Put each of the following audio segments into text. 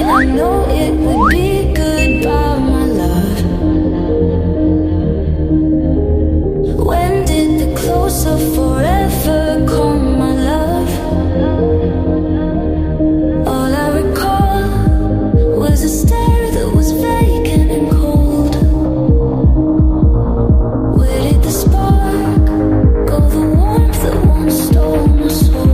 I know it would be goodbye, my love. When did the close of forever come, my love? All I recall was a stare that was vacant and cold. Where did the spark go, the warmth that once stole my soul?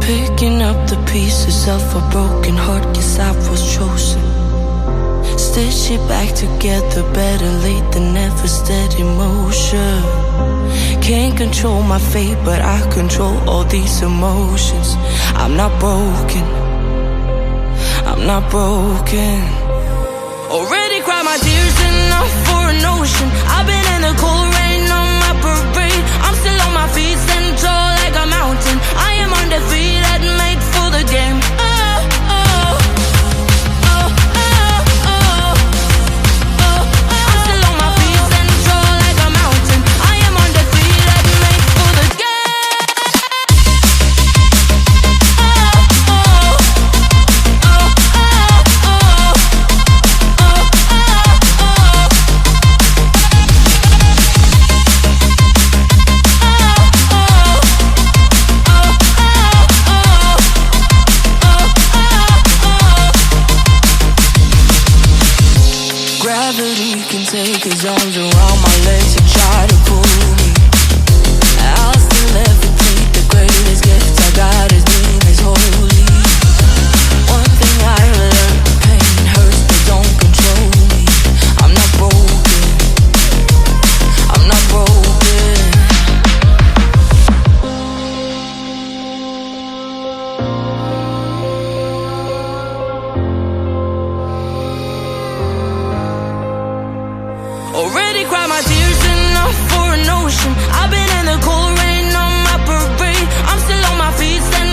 Picking up the pieces of a broken heart, guess I was chosen. Stitch it back together, better late than never, steady motion. Can't control my fate, but I control all these emotions. I'm not broken, I'm not broken. Already cried my tears enough for an ocean. I've been in the cold rain on my parade. I'm still on my feet, stand tall like a mountain. I am undefeated, made for the game. Take his arms around my legs and try to pull me. I'll still levitate. The greatest gift I got, his name is holy. One thing I learned, pain hurts but don't control me. I'm not broken, I'm not broken. Already cried my tears enough for an ocean. I've been in the cold rain on my parade. I'm still on my feet, standing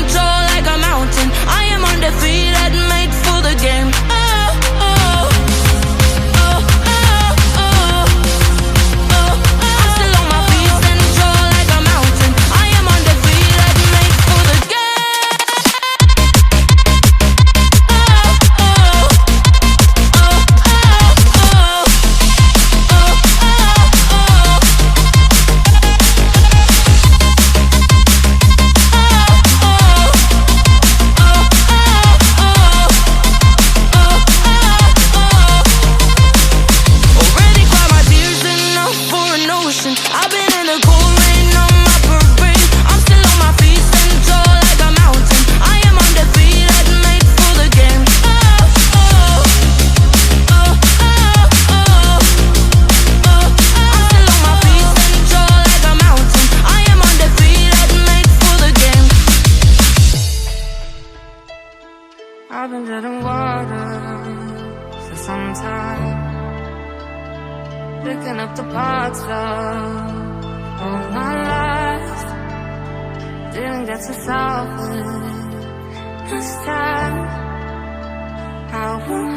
I've been dead in water for some time, picking up the parts of all my life. Didn't get to solve it this time. How will